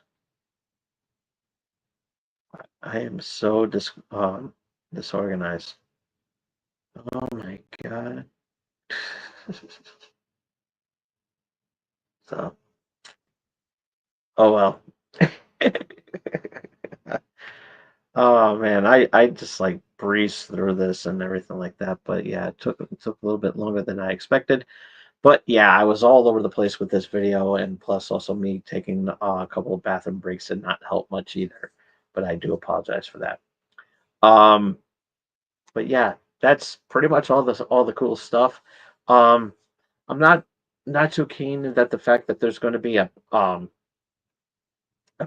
I am so disorganized. Oh my god. So, oh well. Oh man, I just like breezed through this and everything like that. But yeah, it took a little bit longer than I expected. But yeah, I was all over the place with this video, and plus also me taking a couple of bathroom breaks did not help much either. But I do apologize for that. Um, but yeah, that's pretty much all the cool stuff. Um, I'm not too keen that the fact that there's going to be a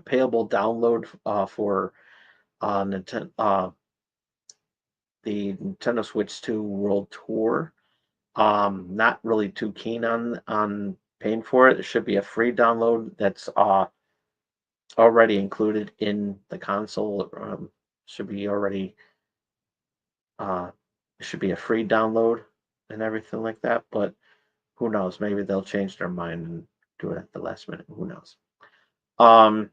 payable download for the Nintendo Switch 2 World Tour. Not really too keen on paying for it. It should be a free download that's already included in the console. Should be already uh, should be a free download and everything like that. But who knows? Maybe they'll change their mind and do it at the last minute. Who knows? Um,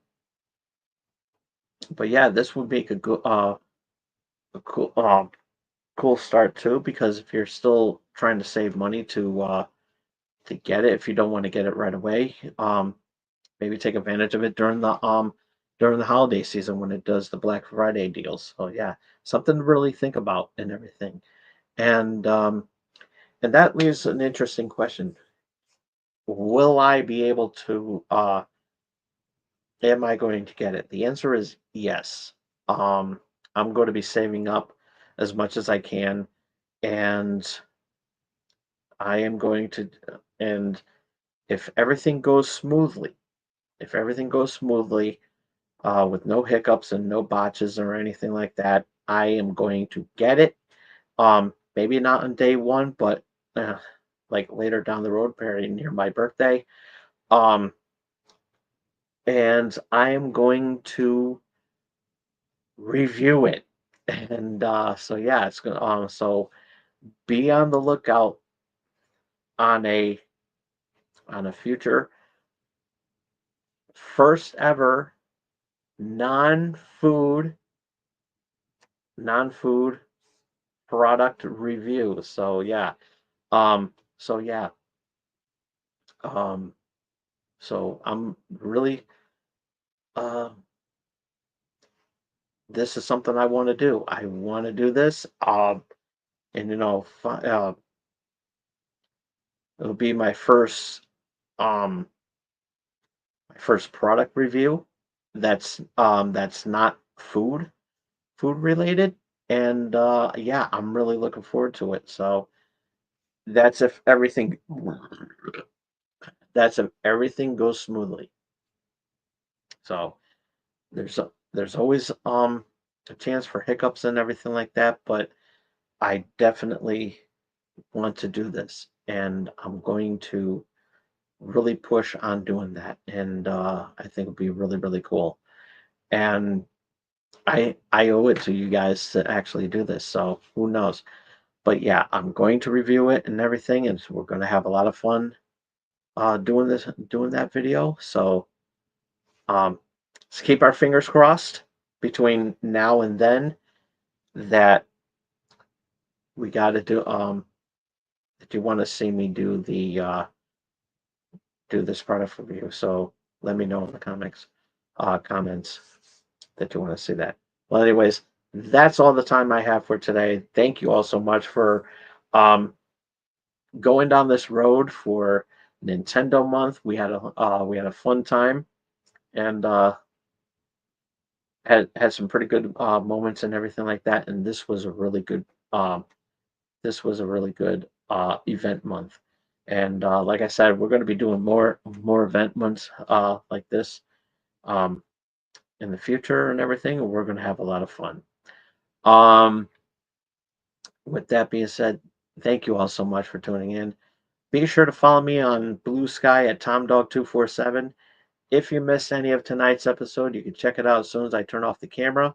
but yeah, this would make a cool start too, because if you're still trying to save money to get it, if you don't want to get it right away, maybe take advantage of it during the holiday season when it does the Black Friday deals. So yeah, something to really think about and everything. And that leaves an interesting question. Will I be able to am I going to get it? The answer is yes. Um I'm going to be saving up as much as I can, and I am going to and if everything goes smoothly, if everything goes smoothly, with no hiccups and no botches or anything like that, I am going to get it. Maybe not on day one, but like later down the road, very near my birthday. Um, and I am going to review it. And so yeah, it's gonna so be on the lookout on a future first ever non-food non-food product review. So yeah. So yeah. Um so I'm really uh this is something I want to do. I want to do this. And it'll be um my first product review that's not food. food related. And yeah, I'm really looking forward to it. So that's if everything goes smoothly. So there's always a chance for hiccups and everything like that, but I definitely want to do this, and I'm going to really push on doing that. And I think it'll be really, really cool. And I owe it to you guys to actually do this. So who knows? But yeah, I'm going to review it and everything, and so we're going to have a lot of fun doing that video. So um, let's keep our fingers crossed between now and then that we got to do that you want to see me do this product review. So let me know in the comments that you want to see that. Well, anyways, that's all the time I have for today. Thank you all so much for um, going down this road for Nintendo month. We had a fun time, and had some pretty good moments and everything like that. And um, this was a really good event month. And like I said, we're going to be doing more event months like this um, in the future and everything. And we're going to have a lot of fun. Um, with that being said, thank you all so much for tuning in. Be sure to follow me on Blue Sky at TomDog247. If you missed any of tonight's episode, you can check it out as soon as I turn off the camera.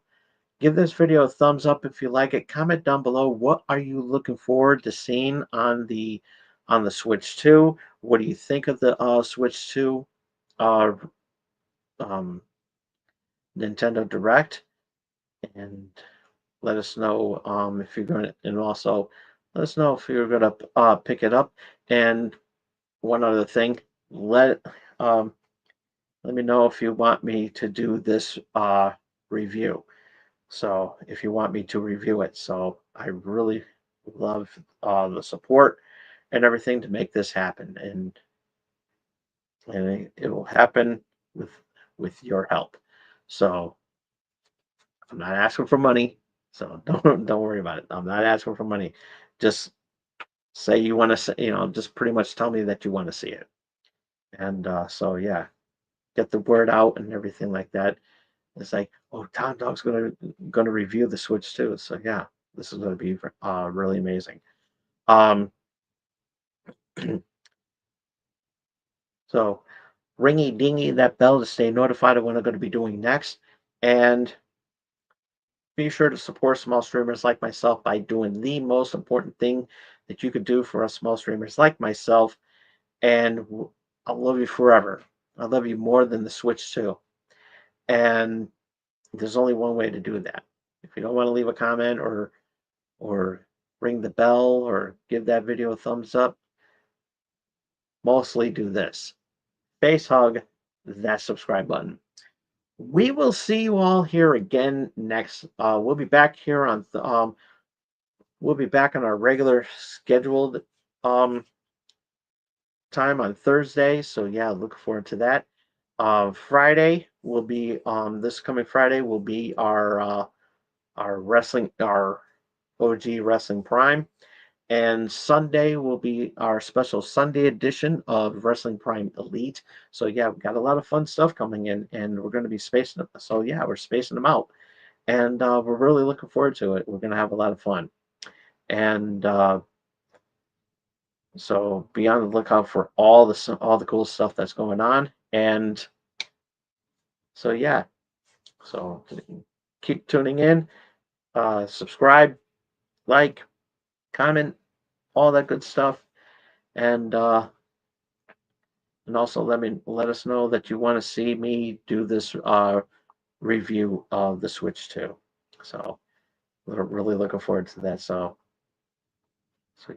Give this video a thumbs up if you like it. Comment down below, what are you looking forward to seeing on the Switch 2? What do you think of the Switch 2 uh, um, Nintendo Direct? And let us know if you're going to, and also let us know if you're going to pick it up. And one other thing, um, let me know if you want me to do this review. So if you want me to review it, so I really love the support and everything to make this happen, and it will happen with your help. So I'm not asking for money, so don't worry about it. I'm not asking for money. Just say you want to say, just pretty much tell me that you want to see it, and so yeah, get the word out and everything like that. It's like, oh, Tom Dog's gonna review the Switch too. So yeah, this is gonna be really amazing. Um, so ringy dingy that bell to stay notified of what I'm going to be doing next, and be sure to support small streamers like myself by doing the most important thing that you could do for us small streamers like myself. And I'll love you forever. I love you more than the Switch too. And there's only one way to do that. If you don't want to leave a comment or ring the bell or give that video a thumbs up, mostly do this. Face hug that subscribe button. We will see you all here again next. We'll be back here we'll be back on our regular scheduled um time on Thursday. So yeah, look forward to that. Friday will be this coming Friday will be our OG Wrestling Prime. And Sunday will be our special Sunday edition of Wrestling Prime Elite. So yeah, we've got a lot of fun stuff coming in, and we're going to be spacing them. So yeah, we're spacing them out, and we're really looking forward to it. We're going to have a lot of fun, and so be on the lookout for all the cool stuff that's going on. And so yeah, so keep tuning in, subscribe, like, comment, all that good stuff, and also let us know that you want to see me do this review of the Switch 2. So we're really looking forward to that. So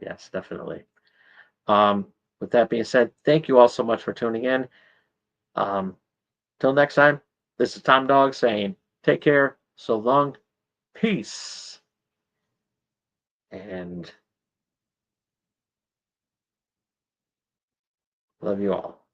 yes, definitely. Um, with that being said, thank you all so much for tuning in. Till next time, this is Tom Dog saying take care, so long, peace, and love you all.